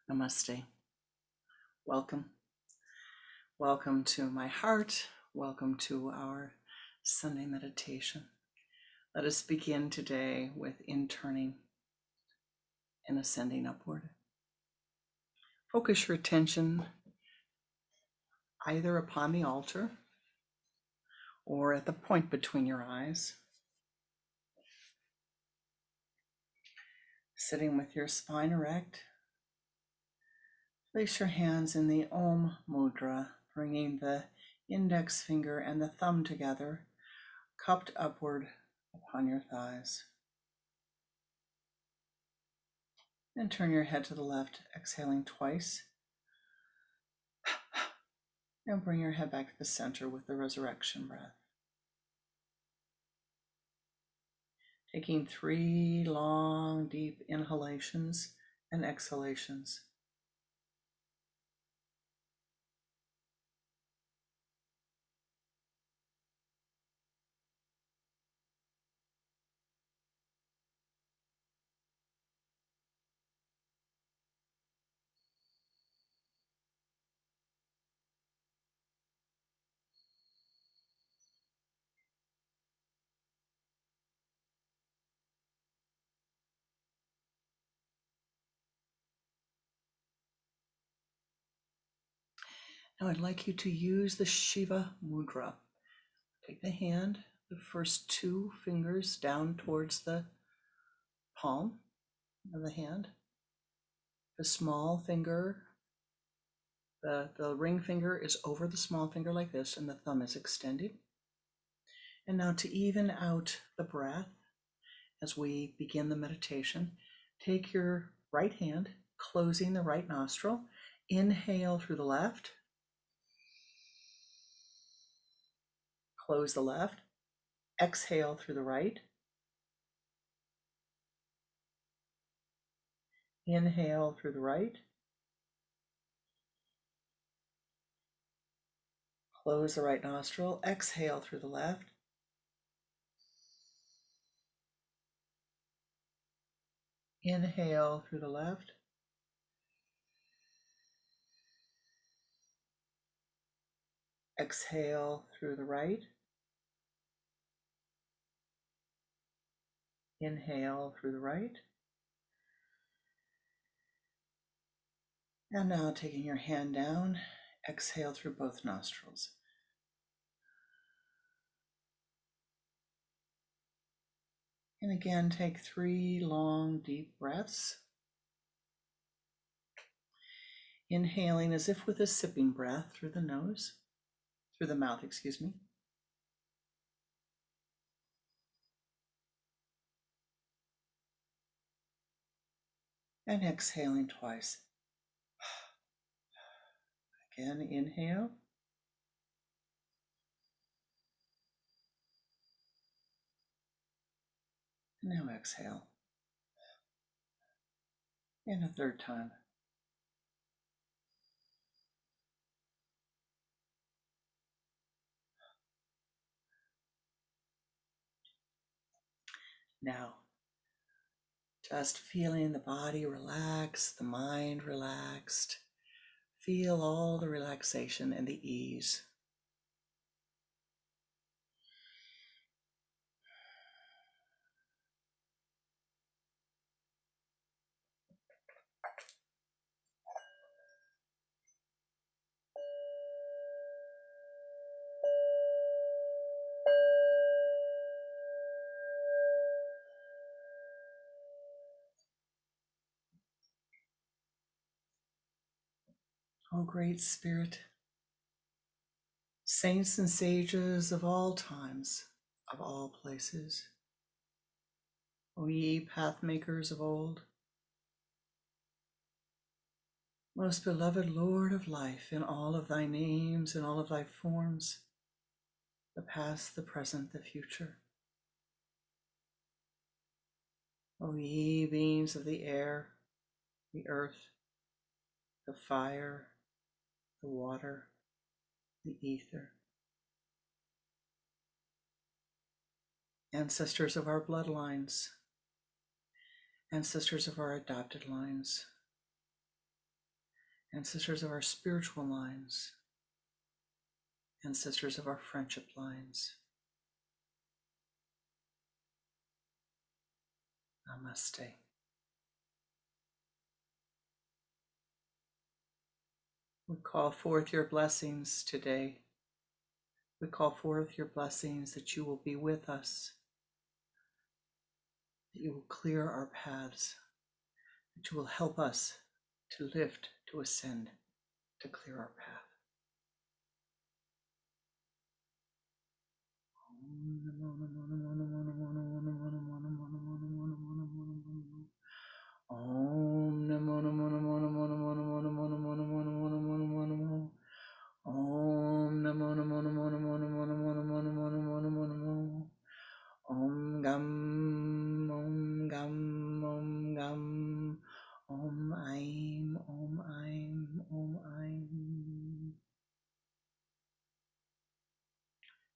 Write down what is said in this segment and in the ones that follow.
Namaste. Welcome. Welcome to my heart. Welcome to our Sunday meditation. Let us begin today with interning and ascending upward. Focus your attention either upon the altar or at the point between your eyes. Sitting with your spine erect, place your hands in the Om Mudra, bringing the index finger and the thumb together, cupped upward upon your thighs. And turn your head to the left, exhaling twice. And bring your head back to the center with the resurrection breath. Taking 3 long, deep inhalations and exhalations. Now I'd like you to use the Shiva Mudra. Take the hand, the first 2 fingers down towards the palm of the hand. The small finger, the ring finger is over the small finger like this, and the thumb is extended. And now to even out the breath as we begin the meditation, take your right hand, closing the right nostril. Inhale through the left. Close the left. Exhale through the right. Inhale through the right. Close the right nostril. Exhale through the left. Inhale through the left. Exhale through the right. Inhale through the right. And now taking your hand down, exhale through both nostrils. And again, take 3 long, deep breaths. Inhaling as if with a sipping breath through the nose, through the mouth, excuse me. And exhaling twice. Again, inhale. And now exhale. And a third time. Now, just feeling the body relaxed, the mind relaxed. Feel all the relaxation and the ease. O great Spirit, saints and sages of all times, of all places, O ye path makers of old, most beloved Lord of life, in all of thy names, in all of thy forms, the past, the present, the future. O ye beings of the air, the earth, the fire, the water, the ether, ancestors of our bloodlines, ancestors of our adopted lines, ancestors of our spiritual lines, ancestors of our friendship lines. Namaste. We call forth your blessings today. We call forth your blessings that you will be with us, that you will clear our paths, that you will help us to lift, to ascend, to clear our path. Om Namo Namo Namo Namo Namo Namo Namo Namo Namo Namo Namo Namo. Om Namo Namo Namo Namo Namo Namo Namo Namo Namo Namo Namo. Om Gam Om Gam Om Gam Om Aim Om Aim Om Aim.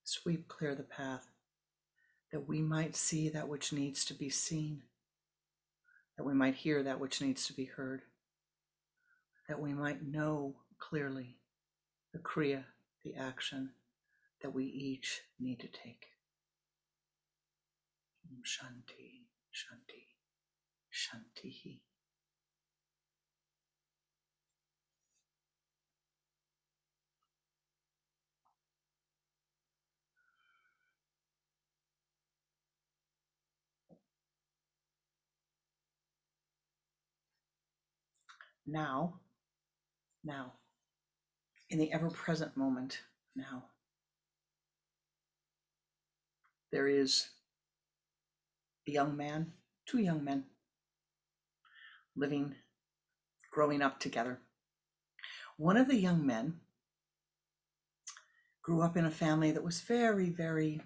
Sweep clear the path, that we might see that which needs to be seen, that we might hear that which needs to be heard, that we might know clearly the Kriya, the action that we each need to take. Shanti, Shanti, Shanti. Now, in the ever-present moment, now, there is a young man, two young men, living, growing up together. One of the young men grew up in a family that was very, very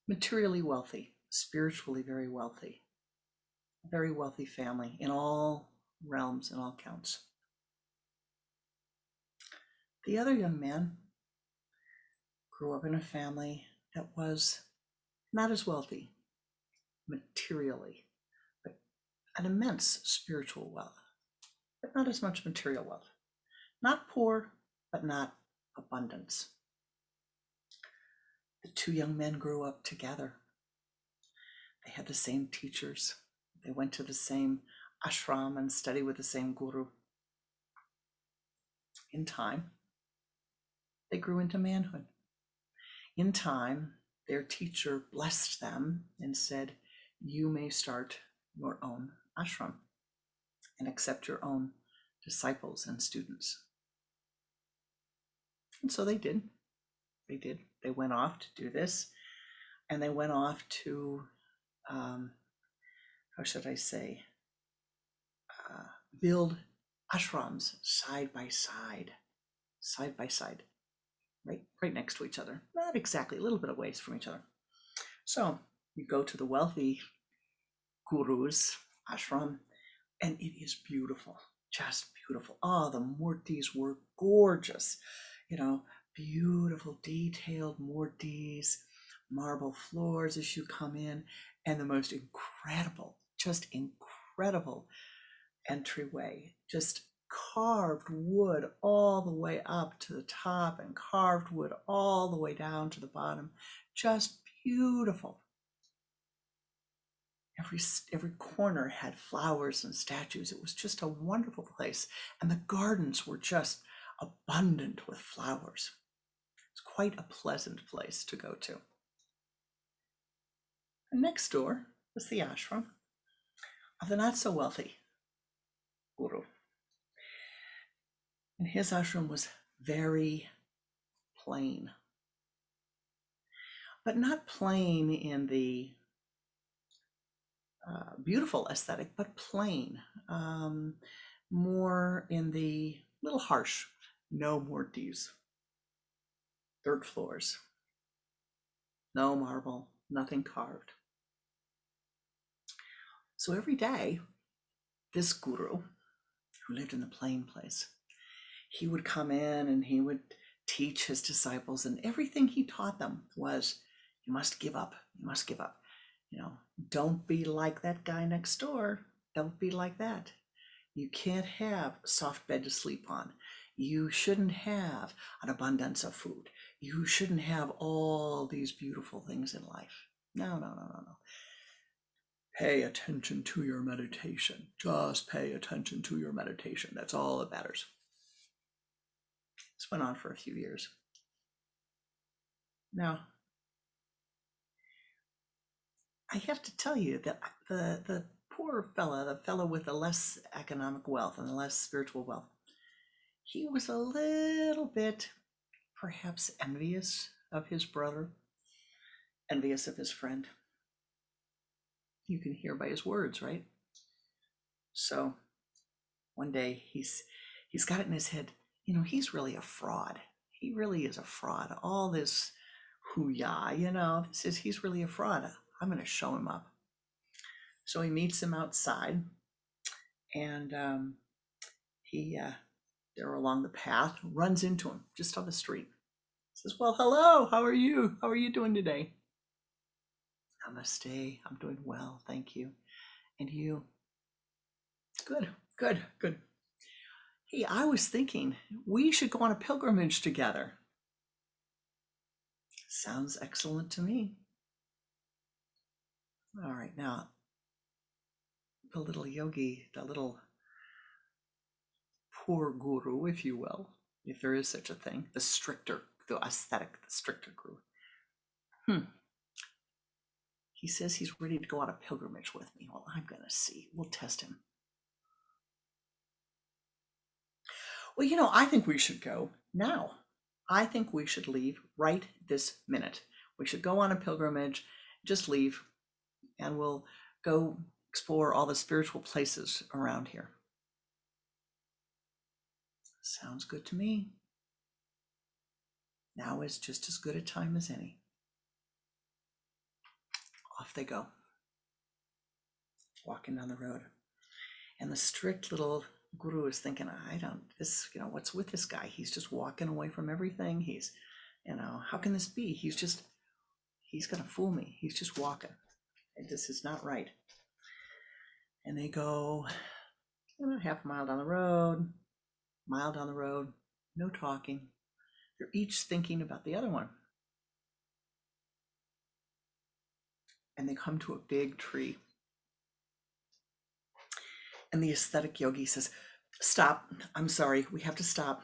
materially wealthy, spiritually very wealthy, a very wealthy family in all realms and all counts. The other young man grew up in a family that was not as wealthy materially, but an immense spiritual wealth, but not as much material wealth. Not poor, but not abundance. The two young men grew up together. They had the same teachers. They went to the same ashram and studied with the same guru. In time, they grew into manhood. In time, their teacher blessed them and said, you may start your own ashram and accept your own disciples and students. And so they did. They did. They went off to do this, and they went off to, how should I say, build ashrams side by side, right next to each other. Not exactly, a little bit of ways from each other. So you go to the wealthy guru's ashram, and it is beautiful, just beautiful. Oh, the murtis were gorgeous, beautiful, detailed murtis, marble floors as you come in, and the most incredible, just incredible entryway, just carved wood all the way up to the top and carved wood all the way down to the bottom, just beautiful. Every corner had flowers and statues. It was just a wonderful place, and the gardens were just abundant with flowers. It's quite a pleasant place to go to. And next door was the ashram of the not so wealthy guru. And his ashram was very plain, but not plain in the beautiful aesthetic, but plain, more in the little harsh. No murtis, dirt floors, no marble, nothing carved. So every day, this guru, who lived in the plain place, he would come in and he would teach his disciples, and everything he taught them was, you must give up, you must give up. Don't be like that guy next door. Don't be like that. You can't have a soft bed to sleep on. You shouldn't have an abundance of food. You shouldn't have all these beautiful things in life. No, no, no, no, no. Pay attention to your meditation. Just pay attention to your meditation. That's all that matters. This went on for a few years. Now, I have to tell you that the poor fella, the fellow with the less economic wealth and the less spiritual wealth, he was a little bit perhaps envious of his brother, envious of his friend. You can hear by his words, right? So one day he's got it in his head, he's really a fraud. He really is a fraud. All this hoo-yah, he's really a fraud. I'm going to show him up. So he meets him outside, and they're along the path, runs into him just on the street. Says, well, hello, how are you? How are you doing today? Namaste, I'm doing well, thank you. And you? Good, good, good. Hey, I was thinking we should go on a pilgrimage together. Sounds excellent to me. All right, now, the little yogi, the little poor guru, if you will, if there is such a thing, the stricter guru. He says he's ready to go on a pilgrimage with me. Well, I'm going to see. We'll test him. Well, I think we should go now. I think we should leave right this minute. We should go on a pilgrimage, just leave, and we'll go explore all the spiritual places around here. Sounds good to me. Now is just as good a time as any. Off they go, walking down the road. And the strict little guru is thinking, what's with this guy? He's just walking away from everything. He's, how can this be? He's going to fool me. He's just walking. And this is not right. And they go, half a mile down the road, no talking. They're each thinking about the other one. And they come to a big tree. And the aesthetic yogi says, stop. I'm sorry. We have to stop.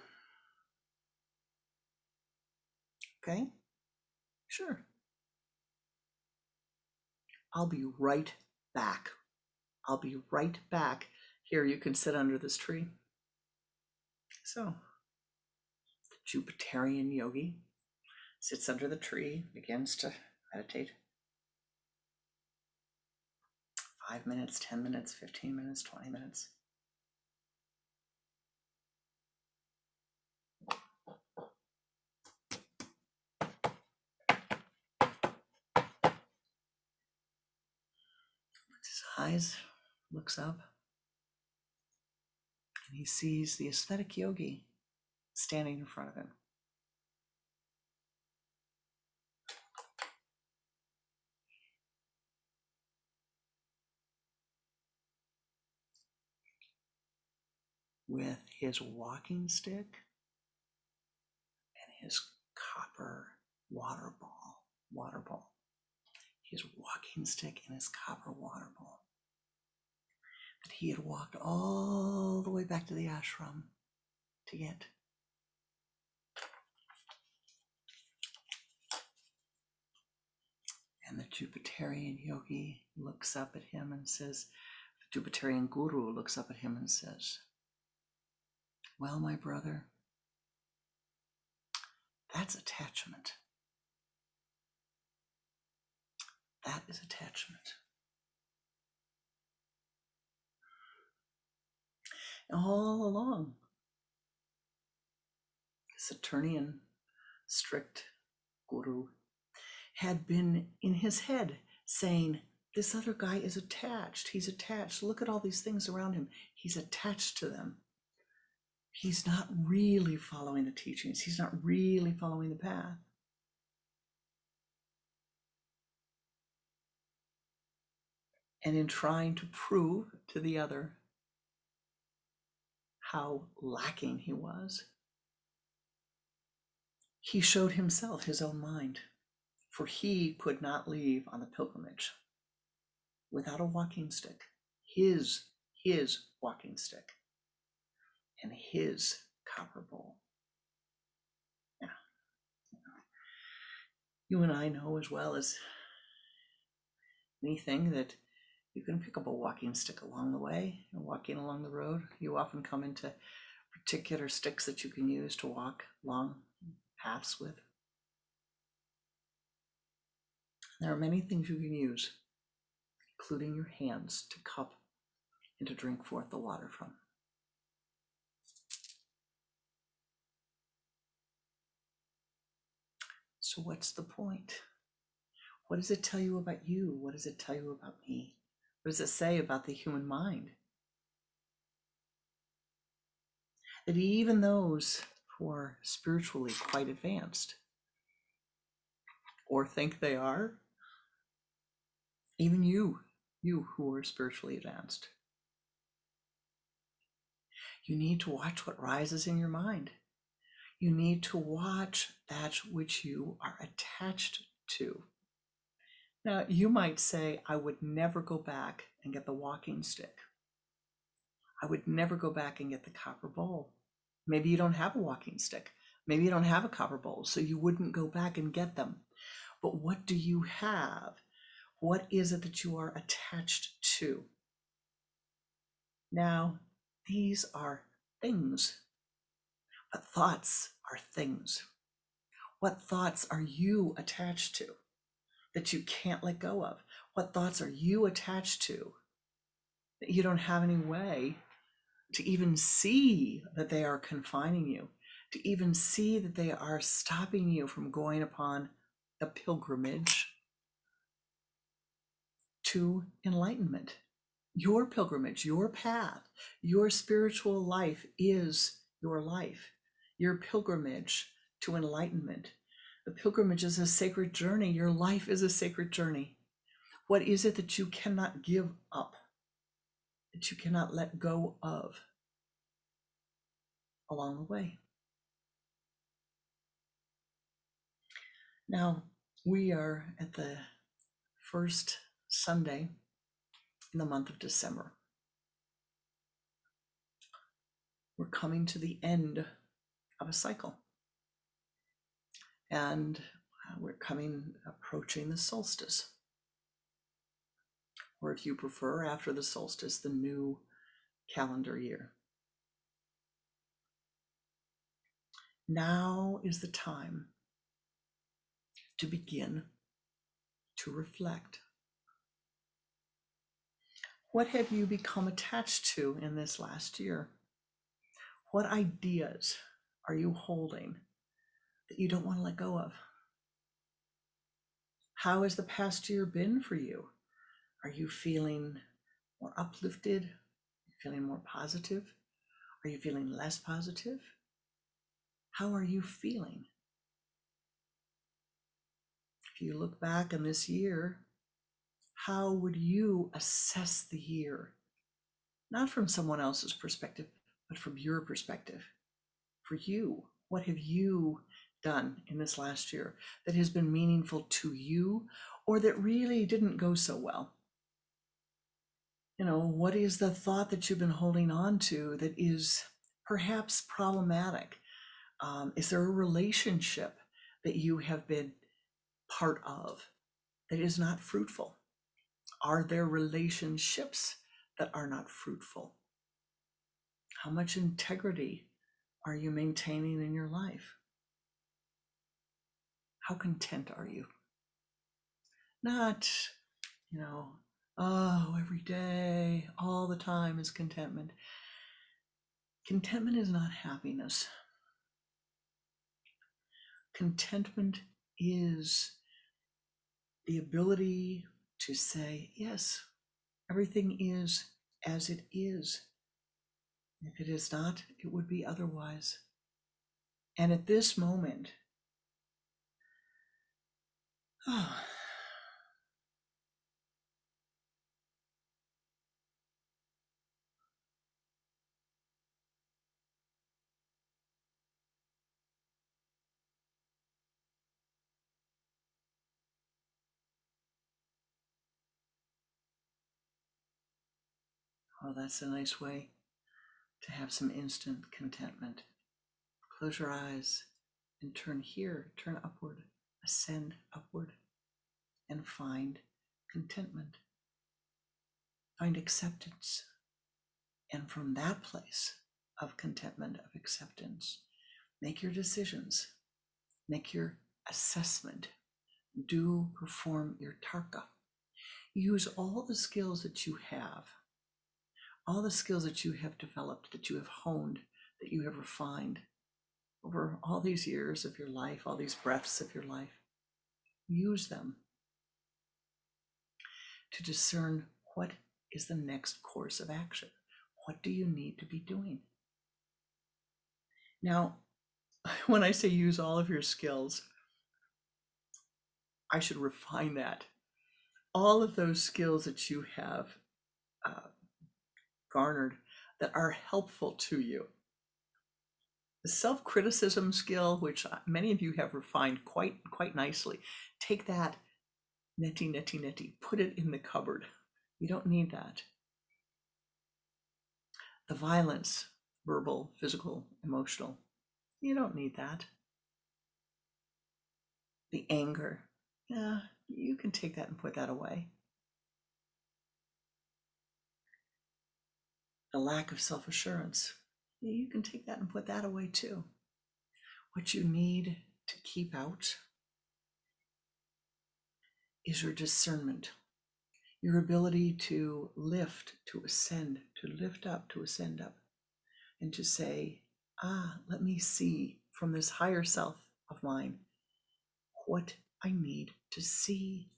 Okay? Sure. I'll be right back. Here, you can sit under this tree. So, the Jupiterian yogi sits under the tree, begins to meditate. 5 minutes, 10 minutes, 15 minutes, 20 minutes. His eyes, looks up, and he sees the aesthetic yogi standing in front of him. With his walking stick and his copper water ball. His walking stick and his copper water ball. That he had walked all the way back to the ashram to get. And the Jupiterian yogi looks up at him and says, the Jupiterian guru looks up at him and says, well, my brother, that's attachment. That is attachment. And all along, Saturnian strict guru had been in his head saying, this other guy is attached. He's attached. Look at all these things around him. He's attached to them. He's not really following the teachings. He's not really following the path. And in trying to prove to the other how lacking he was. He showed himself his own mind, for he could not leave on the pilgrimage without a walking stick, his walking stick, and his copper bowl. Yeah. You and I know as well as anything that you can pick up a walking stick along the way. And walking along the road, you often come into particular sticks that you can use to walk long paths with. There are many things you can use, including your hands, to cup and to drink forth the water from. So what's the point? What does it tell you about you? What does it tell you about me? What does it say about the human mind? That even those who are spiritually quite advanced, or think they are, even you who are spiritually advanced, you need to watch what rises in your mind. You need to watch that which you are attached to. Now, you might say, I would never go back and get the walking stick. I would never go back and get the copper bowl. Maybe you don't have a walking stick. Maybe you don't have a copper bowl, so you wouldn't go back and get them. But what do you have? What is it that you are attached to? Now, these are things, but thoughts are things. What thoughts are you attached to that you can't let go of? What thoughts are you attached to that you don't have any way to even see that they are confining you, to even see that they are stopping you from going upon a pilgrimage to enlightenment? Your pilgrimage, your path, your spiritual life is your life. Your pilgrimage to enlightenment. The pilgrimage is a sacred journey. Your life is a sacred journey. What is it that you cannot give up, that you cannot let go of along the way? Now, we are at the first Sunday in the month of December. We're coming to the end of a cycle. And we're approaching the solstice. Or if you prefer, after the solstice, the new calendar year. Now is the time to begin to reflect. What have you become attached to in this last year? What ideas are you holding that you don't want to let go of? How has the past year been for you? Are you feeling more uplifted? Are you feeling more positive? Are you feeling less positive? How are you feeling? If you look back on this year, how would you assess the year? Not from someone else's perspective, but from your perspective. For you, what have you done in this last year that has been meaningful to you, or that really didn't go so well? You know, what is the thought that you've been holding on to that is perhaps problematic? Is there a relationship that you have been part of that is not fruitful? Are there relationships that are not fruitful? How much integrity are you maintaining in your life? How content are you? Not, oh, every day, all the time is contentment. Contentment is not happiness. Contentment is the ability to say, yes, everything is as it is. If it is not, it would be otherwise. And at this moment, Oh, that's a nice way to have some instant contentment. Close your eyes and turn here, turn upward, ascend upward, and find contentment. Find acceptance. And from that place of contentment, of acceptance, make your decisions, make your assessment, perform your tarka. Use all the skills that you have, all the skills that you have developed, that you have honed, that you have refined over all these years of your life, all these breaths of your life. Use them to discern what is the next course of action. What do you need to be doing? Now, when I say use all of your skills, I should refine that. All of those skills that you have garnered that are helpful to you. The self-criticism skill, which many of you have refined quite nicely, take that neti, put it in the cupboard. You don't need that. The violence, verbal, physical, emotional, you don't need that. The anger, yeah, you can take that and put that away. The lack of self-assurance, you can take that and put that away too. What you need to keep out is your discernment, your ability to lift, to ascend, to lift up, to ascend up, and to say, let me see from this higher self of mine what I need to see.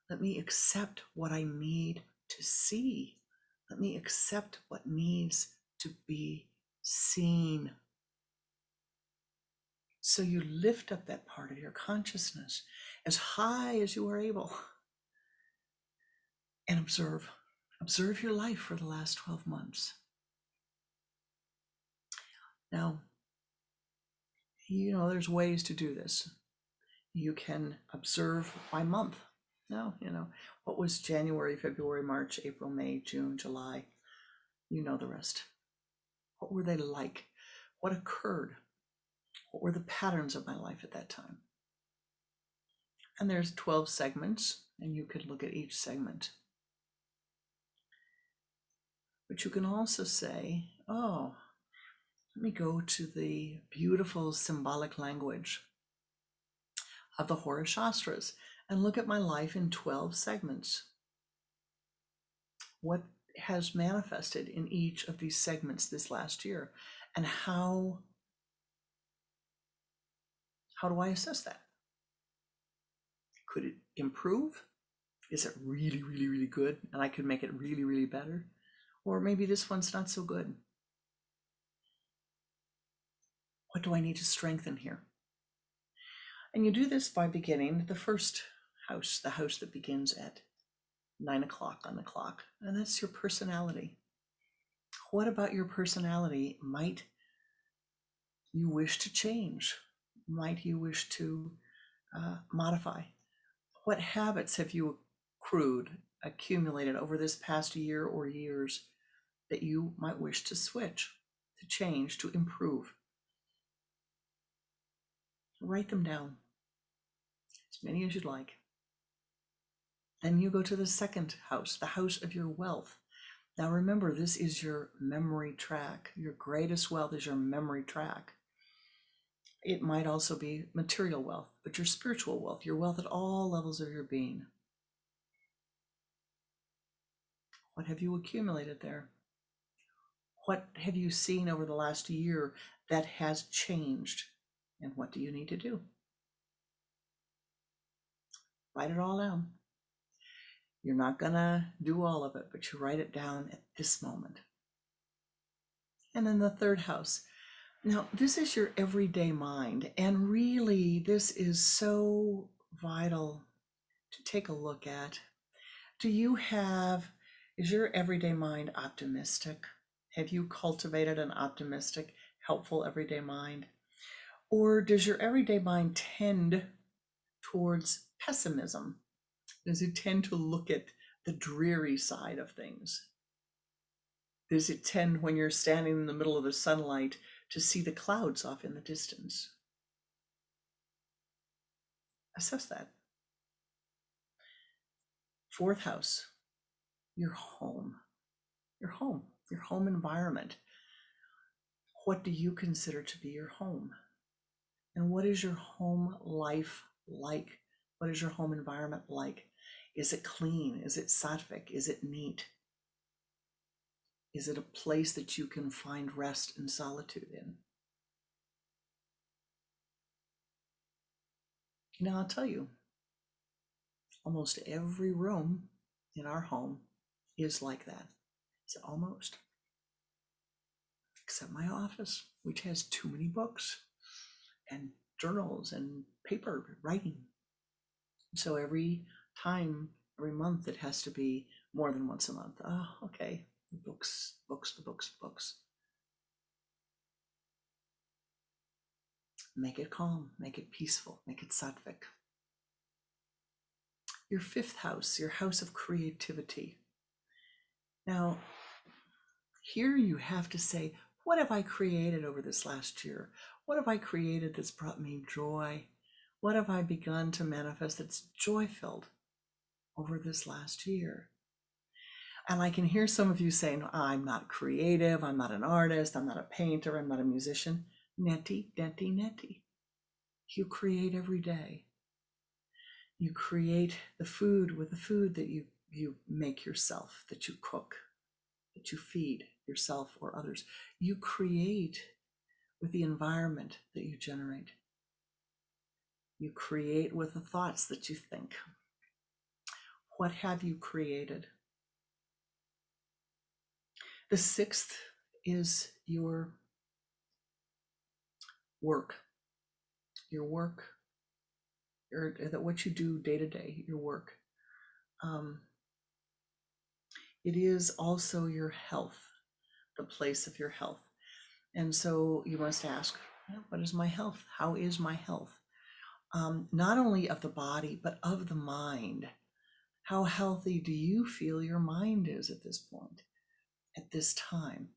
Let me accept what I need to see. Let me accept what needs to be seen. So you lift up that part of your consciousness as high as you are able and observe. Observe your life for the last 12 months. Now, there's ways to do this. You can observe by month. Now, what was January, February, March, April, May, June, July? You know the rest. What were they like? What occurred? What were the patterns of my life at that time? And there's 12 segments, and you could look at each segment. But you can also say, let me go to the beautiful symbolic language of the Horus Shastras and look at my life in 12 segments. What has manifested in each of these segments this last year, and how do I assess that? Could it improve? Is it really, really, really good and I could make it really, really better? Or maybe this one's not so good. What do I need to strengthen here? And you do this by beginning the first house, the house that begins at 9 o'clock on the clock, and that's your personality. What about your personality might you wish to change? Might you wish to modify? What habits have you accumulated over this past year or years that you might wish to switch, to change, to improve? Write them down, as many as you'd like. Then you go to the second house, the house of your wealth. Now remember, this is your memory track. Your greatest wealth is your memory track. It might also be material wealth, but your spiritual wealth, your wealth at all levels of your being. What have you accumulated there? What have you seen over the last year that has changed? And what do you need to do? Write it all down. You're not going to do all of it, but you write it down at this moment. And then the third house. Now, this is your everyday mind. And really, this is so vital to take a look at. Is your everyday mind optimistic? Have you cultivated an optimistic, helpful everyday mind? Or does your everyday mind tend towards pessimism? Does it tend to look at the dreary side of things? Does it tend, when you're standing in the middle of the sunlight, to see the clouds off in the distance? Assess that. Fourth house, your home, your home, your home environment. What do you consider to be your home? And what is your home life like? What is your home environment like? Is it clean? Is it sattvic? Is it neat? Is it a place that you can find rest and solitude in? Now, I'll tell you, almost every room in our home is like that. It's almost, except my office, which has too many books and journals and paper writing. So every month, it has to be more than once a month. Oh, okay. Books, books, the books, books. Make it calm, make it peaceful, make it sattvic. Your fifth house, your house of creativity. Now, here you have to say, what have I created over this last year? What have I created that's brought me joy? What have I begun to manifest that's joy-filled over this last year? And I can hear some of you saying, I'm not creative, I'm not an artist, I'm not a painter, I'm not a musician. Neti, neti, neti. You create every day. You create the food with the food that you make yourself, that you cook, that you feed yourself or others. You create with the environment that you generate. You create with the thoughts that you think. What have you created? The sixth is your work. Your work, what you do day to day, your work. It is also your health, the place of your health. And so you must ask, what is my health? How is my health? Not only of the body, but of the mind. How healthy do you feel your mind is at this point, at this time?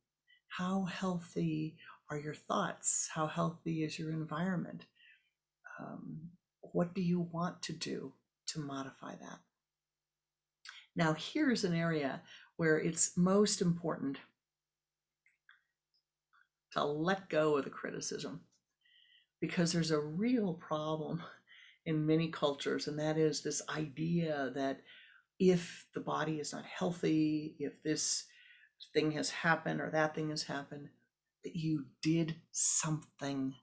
How healthy are your thoughts? How healthy is your environment? What do you want to do to modify that? Now, here's an area where it's most important to let go of the criticism, because there's a real problem in many cultures, and that is this idea that if the body is not healthy, if this thing has happened or that thing has happened, that you did something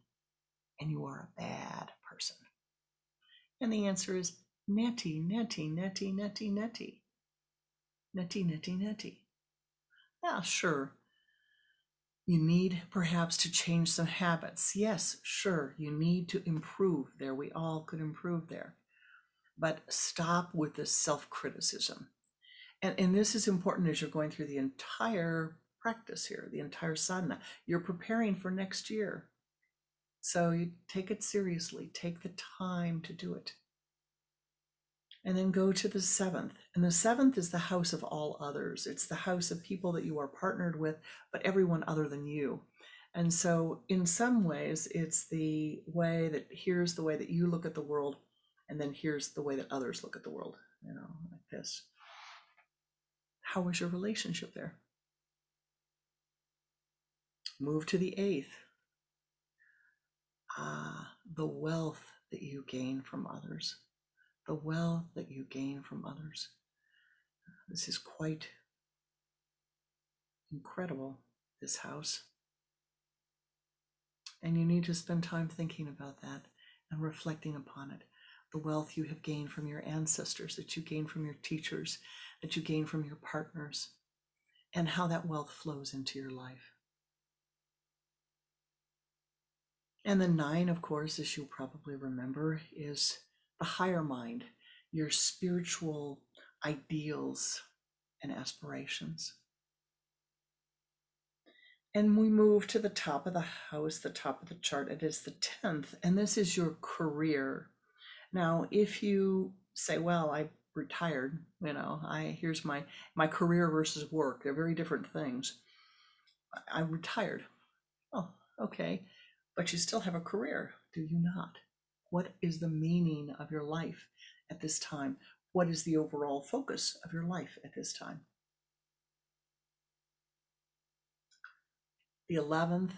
and you are a bad person. And the answer is neti, neti, neti, neti, neti. Neti, neti, neti. Yeah, sure. You need perhaps to change some habits. Yes, sure. You need to improve there. We all could improve there. But stop with this self-criticism. And this is important as you're going through the entire practice here, the entire sadhana. You're preparing for next year. So you take it seriously, take the time to do it. And then go to the seventh. And the seventh is the house of all others. It's the house of people that you are partnered with, but everyone other than you. And so in some ways, it's the way that here's the way that you look at the world, and then here's the way that others look at the world, like this. How is your relationship there? Move to the eighth. The wealth that you gain from others. The wealth that you gain from others. This is quite incredible, this house. And you need to spend time thinking about that and reflecting upon it. The wealth you have gained from your ancestors, that you gain from your teachers, that you gain from your partners, and how that wealth flows into your life. And the nine, of course, as you'll probably remember, is the higher mind, your spiritual ideals and aspirations. And we move to the top of the house, the top of the chart. It is the 10th, and this is your career. Now, if you say, well, I retired, here's my career versus work. They're very different things. I'm retired. Oh, okay. But you still have a career, do you not? What is the meaning of your life at this time? What is the overall focus of your life at this time? The 11th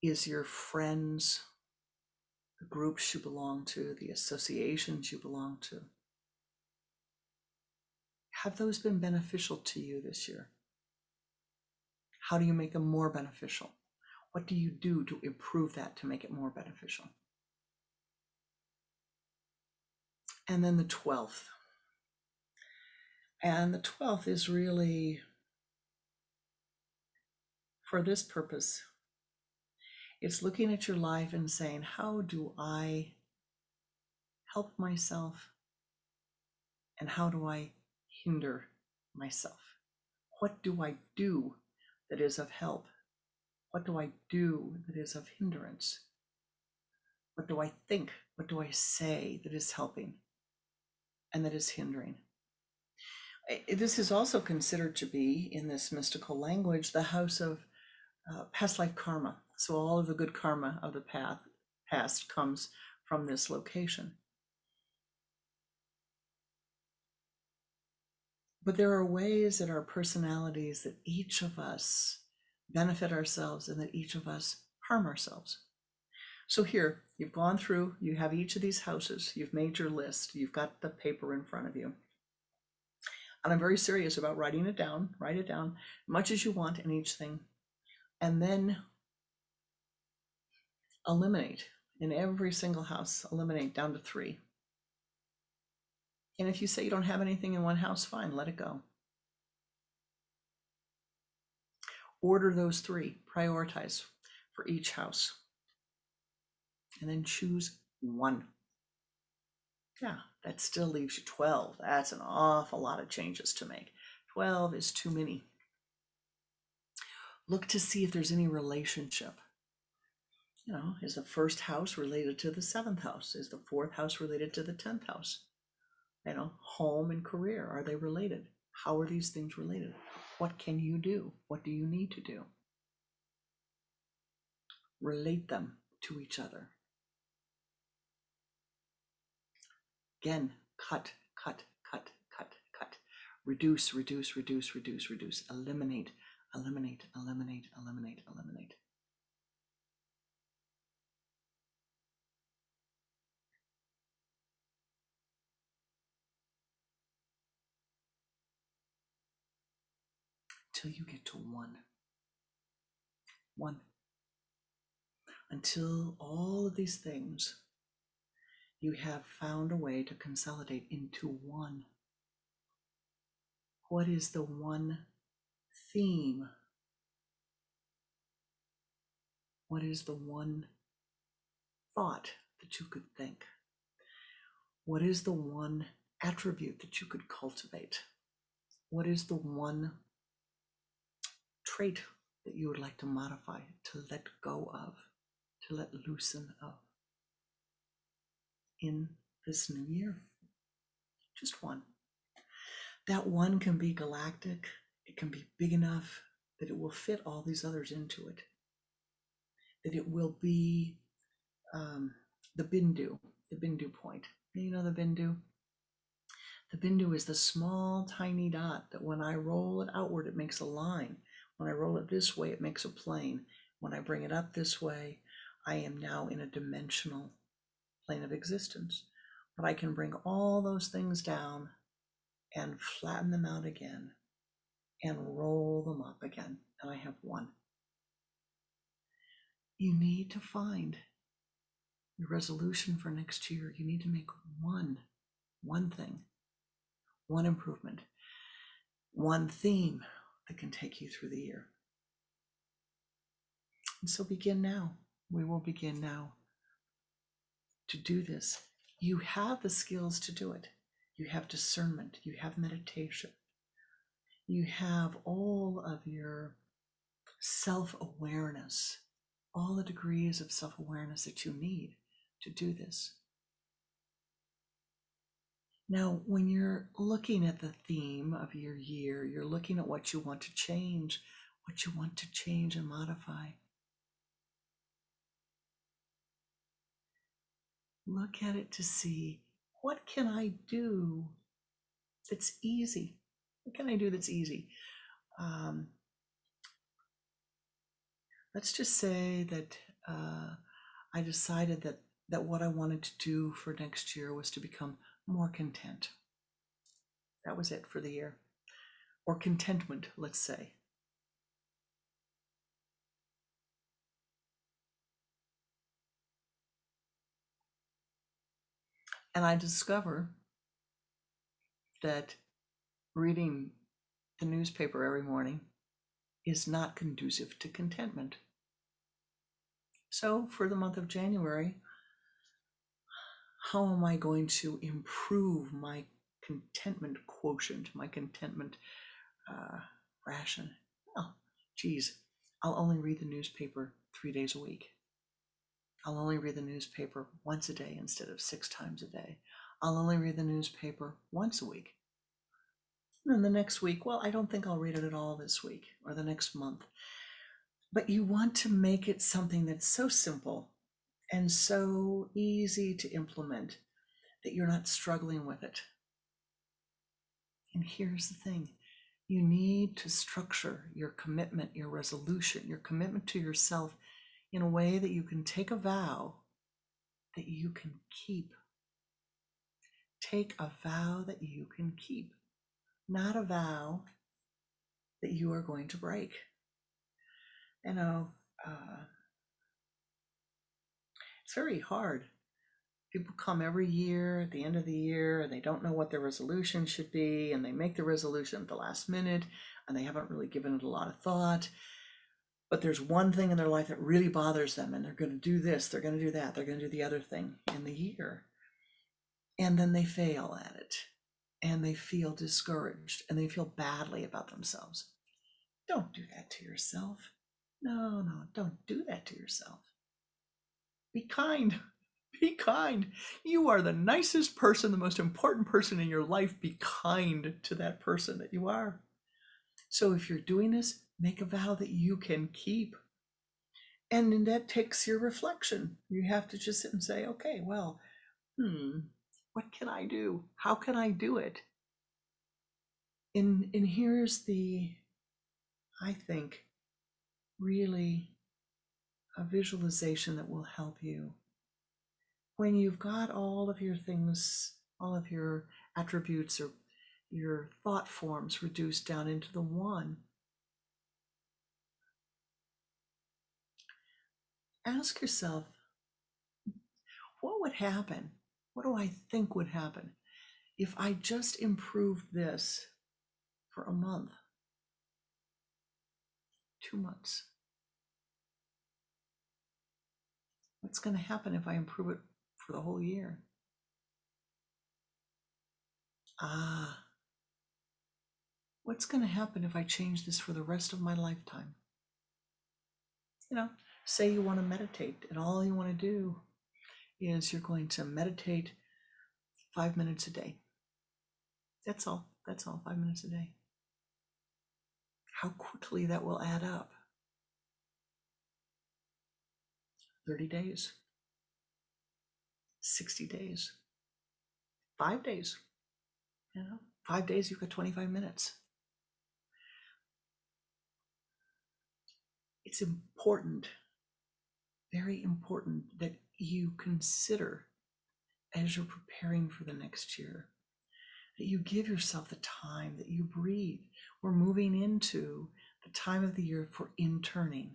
is your friends, the groups you belong to, the associations you belong to. Have those been beneficial to you this year? How do you make them more beneficial? What do you do to improve that to make it more beneficial? And then the 12th. And the 12th is really, for this purpose, it's looking at your life and saying, how do I help myself? And how do I hinder myself? What do I do that is of help? What do I do that is of hindrance? What do I think? What do I say that is helping and that is hindering? This is also considered to be, in this mystical language, the house of past life karma. So all of the good karma of the past comes from this location. But there are ways that our personalities, that each of us benefit ourselves and that each of us harm ourselves. So here, you've gone through, you have each of these houses, you've made your list, you've got the paper in front of you. And I'm very serious about writing it down. Write it down much as you want in each thing. And then eliminate in every single house, eliminate down to 3. And if you say you don't have anything in one house, fine, let it go. Order those 3, prioritize for each house. And then choose 1. Yeah, that still leaves you 12. That's an awful lot of changes to make. 12 is too many. Look to see if there's any relationship. You know, is the 1st house related to the 7th house? Is the 4th house related to the 10th house? You know, home and career, are they related? How are these things related? What can you do? What do you need to do? Relate them to each other. Again, cut, cut, cut, cut, cut. Reduce, reduce, reduce, reduce, reduce. Eliminate, eliminate, eliminate, eliminate, eliminate. Till you get to 1. 1. Until all of these things you have found a way to consolidate into 1. What is the one theme? What is the one thought that you could think? What is the one attribute that you could cultivate? What is the one trait that you would like to modify, to let go of, to let loosen of in this new year? Just 1. That 1 can be galactic. It can be big enough that it will fit all these others into it. That it will be the bindu point. You know the bindu? The bindu is the small, tiny dot that when I roll it outward, it makes a line. When I roll it this way, it makes a plane. When I bring it up this way, I am now in a dimensional plane of existence. But I can bring all those things down and flatten them out again and roll them up again, and I have 1. You need to find your resolution for next year. You need to make one thing, 1 improvement, 1 theme that can take you through the year. And so begin now. We will begin now to do this. You have the skills to do it. You have discernment. You have meditation. You have all of your self-awareness, all the degrees of self-awareness that you need to do this. Now, when you're looking at the theme of your year, you're looking at what you want to change, and modify. Look at it to see, what can I do that's easy? What can I do that's easy? Let's just say that I decided that what I wanted to do for next year was to become more content. That was it for the year. Or contentment, let's say. And I discover that reading the newspaper every morning is not conducive to contentment. So for the month of January, how am I going to improve my contentment quotient, my contentment ration? Well, geez, I'll only read the newspaper 3 days a week. I'll only read the newspaper once a day instead of 6 times a day. I'll only read the newspaper once a week. And then the next week, well, I don't think I'll read it at all this week or the next month. But you want to make it something that's so simple and so easy to implement that you're not struggling with it. And here's the thing. You need to structure your commitment, your resolution, your commitment to yourself in a way that you can take a vow that you can keep. Take a vow that you can keep, not a vow that you are going to break. You know, it's very hard. People come every year at the end of the year and they don't know what their resolution should be, and they make the resolution at the last minute and they haven't really given it a lot of thought. But there's one thing in their life that really bothers them, and they're going to do this, they're going to do that, they're going to do the other thing in the year. And then they fail at it and they feel discouraged and they feel badly about themselves. Don't do that to yourself. No, don't do that to yourself. Be kind. Be kind. You are the nicest person, the most important person in your life. Be kind to that person that you are. So if you're doing this, make a vow that you can keep. And then that takes your reflection. You have to just sit and say, okay, well, what can I do? How can I do it? And here's I think, really a visualization that will help you. When you've got all of your things, all of your attributes or your thought forms reduced down into the one, ask yourself, what would happen? What do I think would happen if I just improved this for a month, 2 months? What's going to happen if I improve it for the whole year? What's going to happen if I change this for the rest of my lifetime? Say you want to meditate, and all you want to do is you're going to meditate 5 minutes a day. That's all. 5 minutes a day. How quickly that will add up. 30 days, 60 days, 5 days. 5 days, you've got 25 minutes. It's important, very important, that you consider as you're preparing for the next year, that you give yourself the time, that you breathe. We're moving into the time of the year for interning.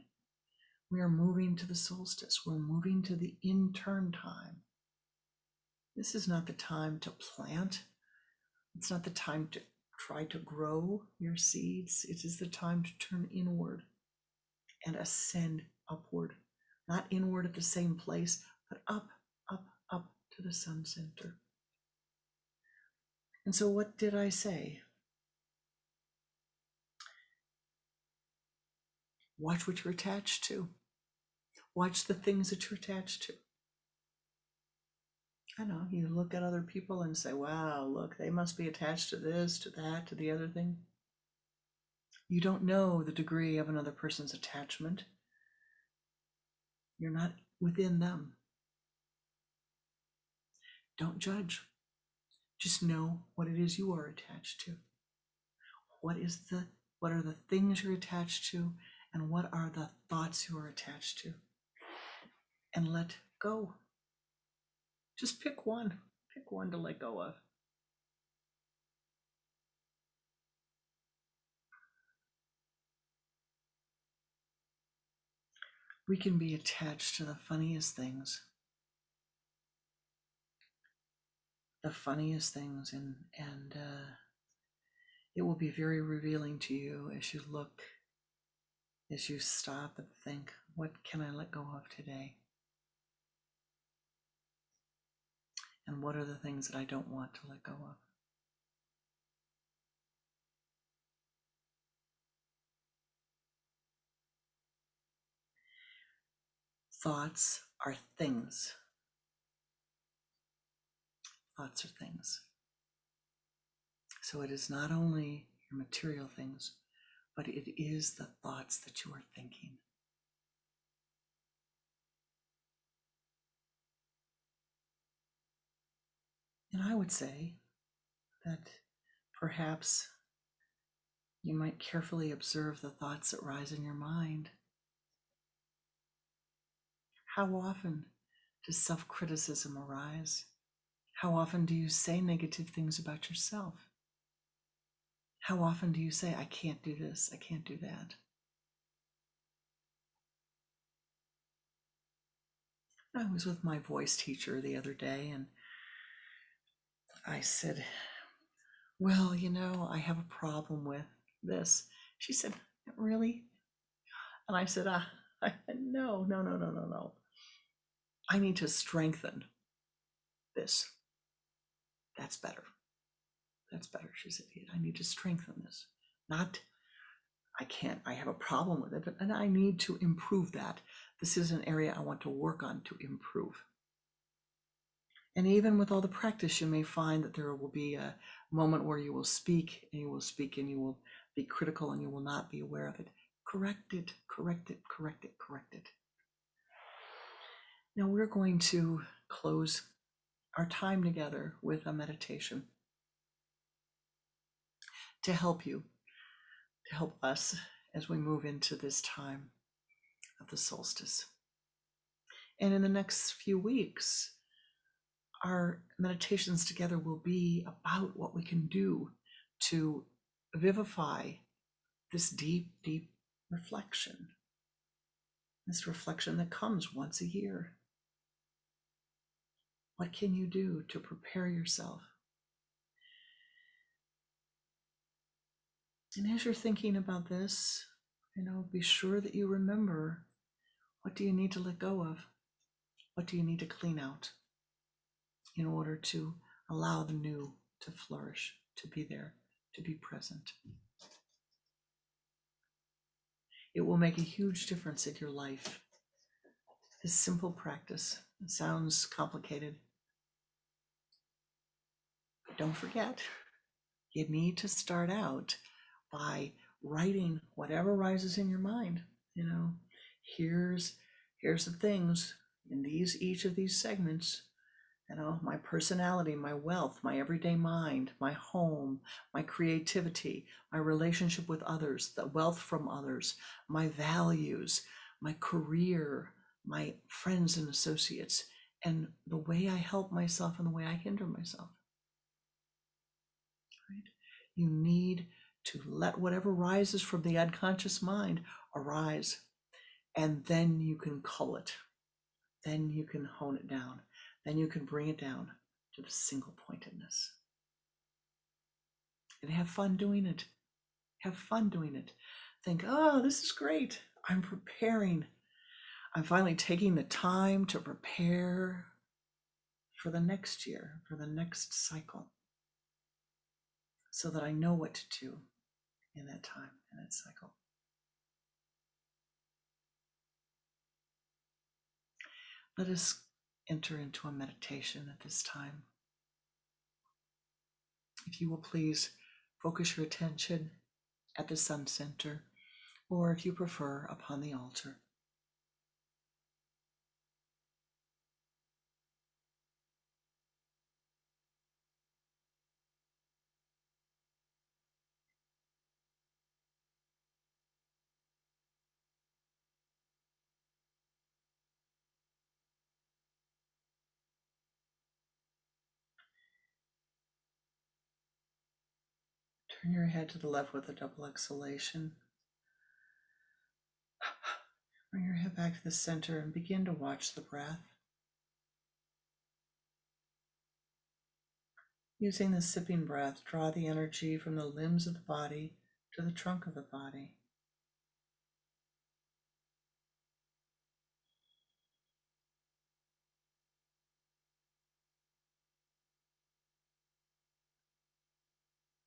We are moving to the solstice. We're moving to the intern time. This is not the time to plant. It's not the time to try to grow your seeds. It is the time to turn inward and ascend upward. Not inward at the same place, but up, up, up to the sun center. And so what did I say? Watch what you're attached to. Watch the things that you're attached to. I know, you look at other people and say, wow, look, they must be attached to this, to that, to the other thing. You don't know the degree of another person's attachment. You're not within them. Don't judge. Just know what it is you are attached to. What are the things you're attached to, and what are the thoughts you are attached to? And let go. Just pick one. Pick one to let go of. We can be attached to the funniest things. The funniest things, and it will be very revealing to you as you look, as you stop and think, what can I let go of today? And what are the things that I don't want to let go of? Thoughts are things. Thoughts are things. So it is not only your material things, but it is the thoughts that you are thinking. And I would say that perhaps you might carefully observe the thoughts that rise in your mind. How often does self-criticism arise? How often do you say negative things about yourself? How often do you say, I can't do this, I can't do that? I was with my voice teacher the other day, and I said, well, I have a problem with this. She said, really? And I said, no. I need to strengthen this. That's better. That's better. She said, I need to strengthen this. Not, I have a problem with it, and I need to improve that. This is an area I want to work on to improve. And even with all the practice, you may find that there will be a moment where you will speak and you will be critical and you will not be aware of it. Correct it. Now we're going to close our time together with a meditation to help you, to help us as we move into this time of the solstice. And in the next few weeks, our meditations together will be about what we can do to vivify this deep reflection, this reflection that comes once a year. What can you do to prepare yourself? And as you're thinking about this, be sure that you remember, what do you need to let go of? What do you need to clean out in order to allow the new to flourish, to be there, to be present? It will make a huge difference in your life. This simple practice, it sounds complicated, but don't forget, you need to start out by writing whatever rises in your mind. Here's the things in each of these segments. My personality, my wealth, my everyday mind, my home, my creativity, my relationship with others, the wealth from others, my values, my career, my friends and associates, and the way I help myself and the way I hinder myself. Right? You need to let whatever rises from the unconscious mind arise, and then you can cull it. Then you can hone it down. Then you can bring it down to the single pointedness. And have fun doing it. Have fun doing it. Think, oh, this is great. I'm preparing. I'm finally taking the time to prepare for the next year, for the next cycle, so that I know what to do in that time, in that cycle. Let us enter into a meditation at this time. If you will please focus your attention at the sun center, or if you prefer, upon the altar. Turn your head to the left with a double exhalation. Bring your head back to the center and begin to watch the breath. Using the sipping breath, draw the energy from the limbs of the body to the trunk of the body.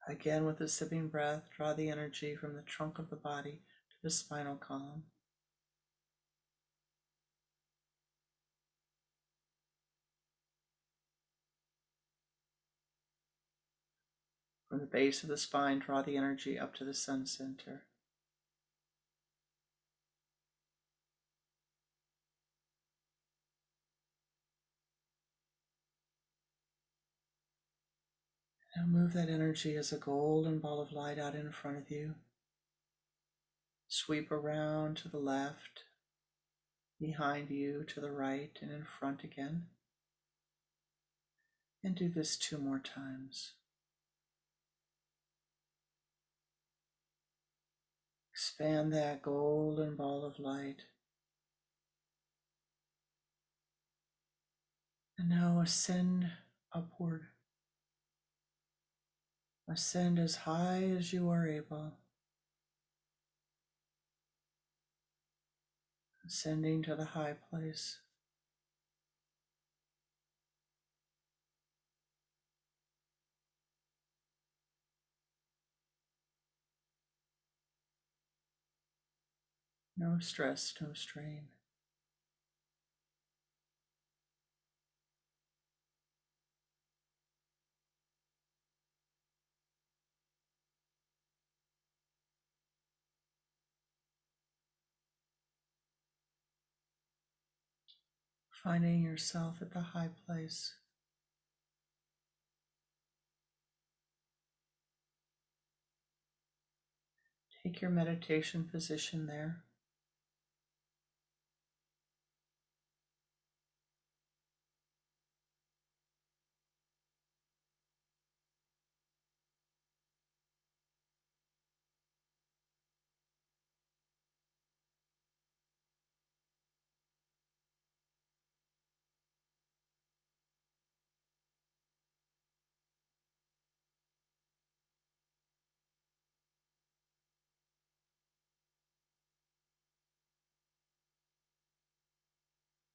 Again, with the sipping breath, draw the energy from the trunk of the body to the spinal column. From the base of the spine, draw the energy up to the sun center. Now move that energy as a golden ball of light out in front of you. Sweep around to the left, behind you, to the right, and in front again. And do this 2 more times. Expand that golden ball of light. And now ascend upward. Ascend as high as you are able. Ascending to the high place. No stress, no strain. Finding yourself at the high place. Take your meditation position there.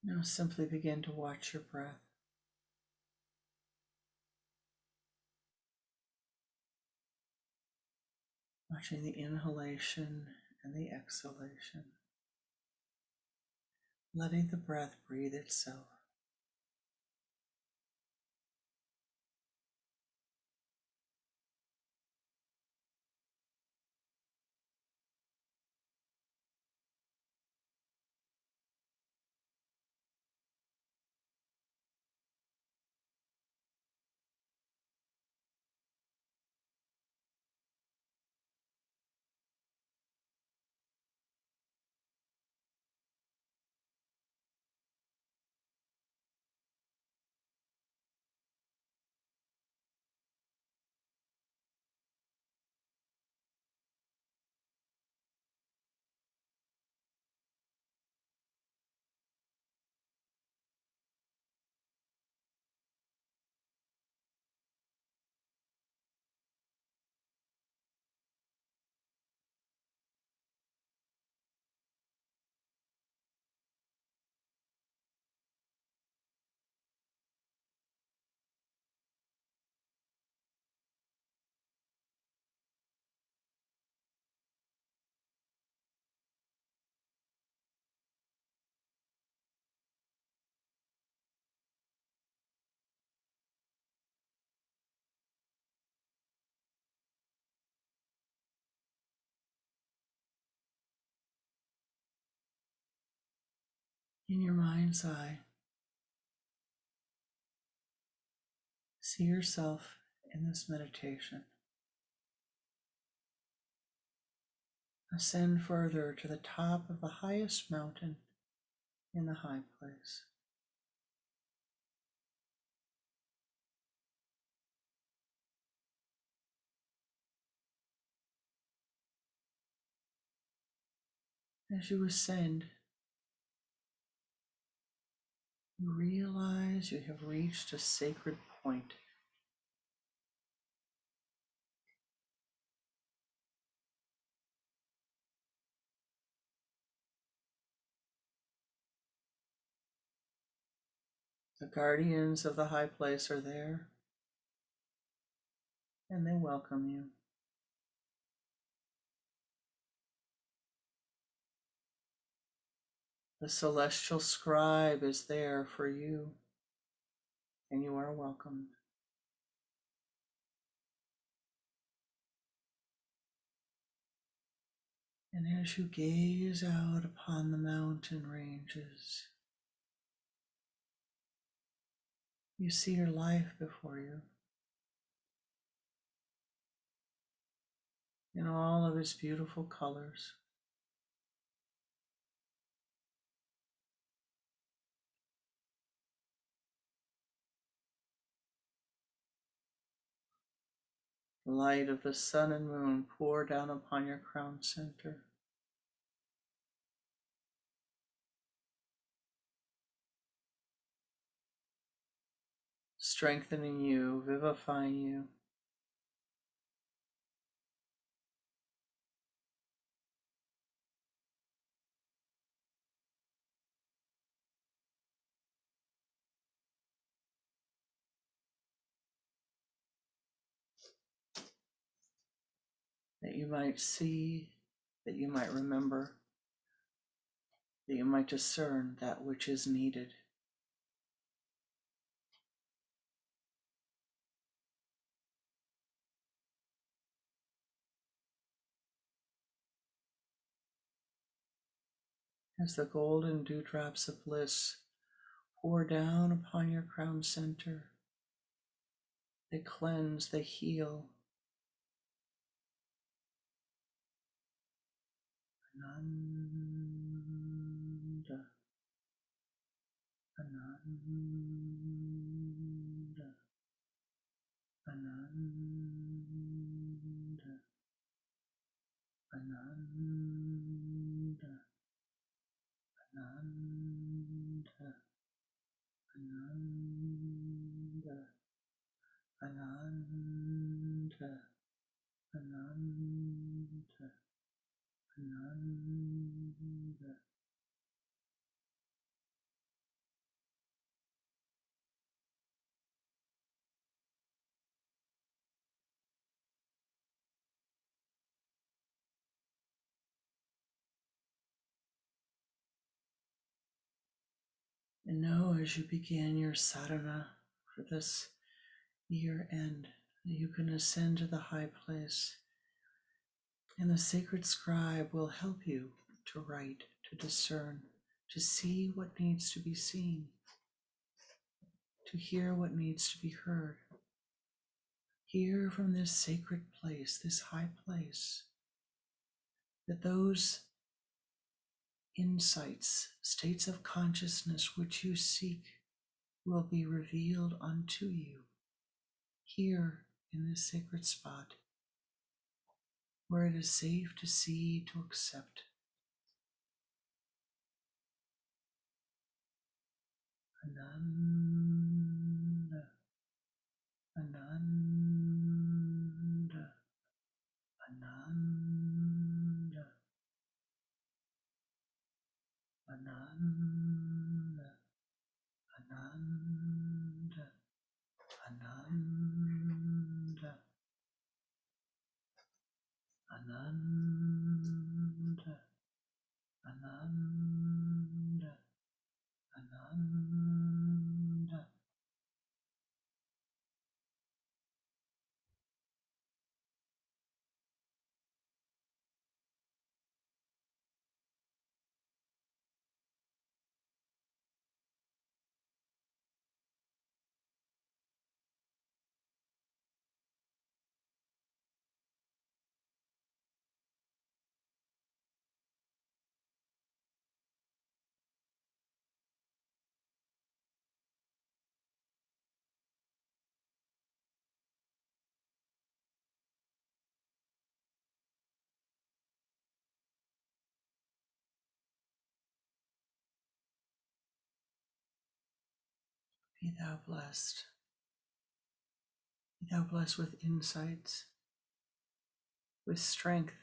Now simply begin to watch your breath. Watching the inhalation and the exhalation. Letting the breath breathe itself. In your mind's eye, see yourself in this meditation. Ascend further to the top of the highest mountain in the high place. As you ascend, you realize you have reached a sacred point. The guardians of the high place are there, and they welcome you. The celestial scribe is there for you, and you are welcomed. And as you gaze out upon the mountain ranges, you see your life before you in all of its beautiful colors. The light of the sun and moon pour down upon your crown center, strengthening you, vivifying you. That you might see, that you might remember, that you might discern that which is needed. As the golden dewdrops of bliss pour down upon your crown center, they cleanse, they heal. Ananda, Ananda, Ananda, Ananda, Ananda, Ananda, Ananda, Ananda, Ananda. And know as you begin your sadhana for this year end, that you can ascend to the high place, and the sacred scribe will help you to write, to discern, to see what needs to be seen, to hear what needs to be heard. Hear from this sacred place, this high place, that those insights, states of consciousness which you seek will be revealed unto you here in this sacred spot, where it is safe to see, to accept. Ananda, Ananda, Ananda, Ananda, Ananda, Ananda, Ananda, Ananda, Ananda. Be thou blessed. Be thou blessed with insights, with strength,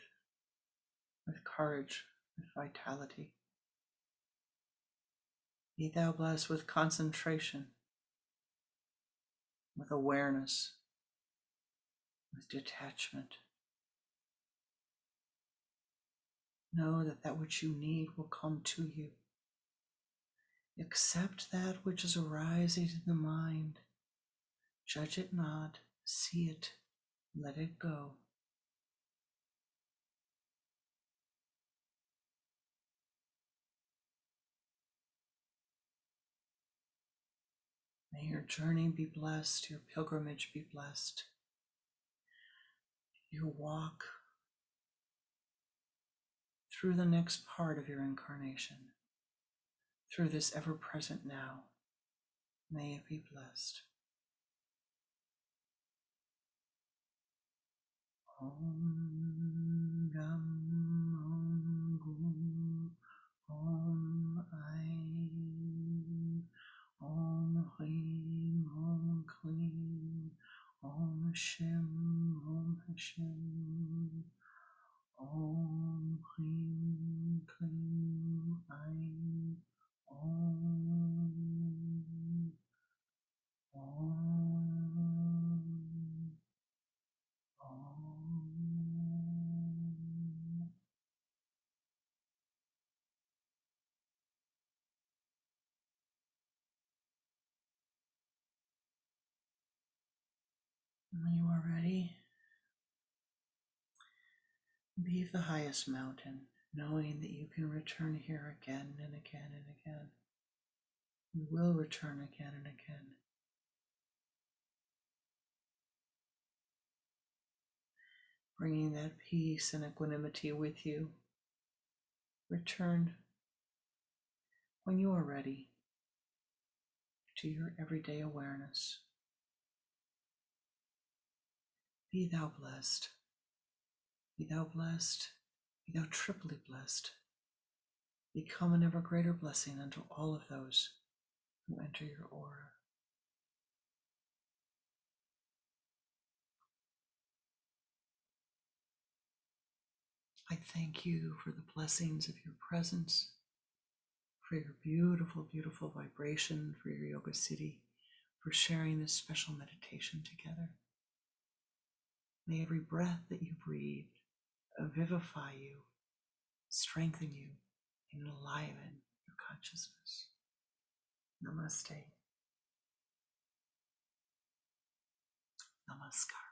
with courage, with vitality. Be thou blessed with concentration, with awareness, with detachment. Know that that which you need will come to you. Accept that which is arising in the mind. Judge it not, see it, let it go. May your journey be blessed, your pilgrimage be blessed, your walk through the next part of your incarnation, through this ever-present now. May it be blessed. Om Ram Om Gum Om Aim Om Hrim Om Klim Om Shim Om Hashem Om Hrim Klim Aim Om When you are ready, leave the highest mountain, knowing that you can return here again and again and again. You will return again and again. Bringing that peace and equanimity with you. Return when you are ready to your everyday awareness. Be thou blessed. Be thou blessed. Be thou triply blessed. Become an ever greater blessing unto all of those who enter your aura. I thank you for the blessings of your presence, for your beautiful, beautiful vibration, for your yoga city, for sharing this special meditation together. May every breath that you breathe vivify you, strengthen you, and enliven your consciousness. Namaste. Namaskar.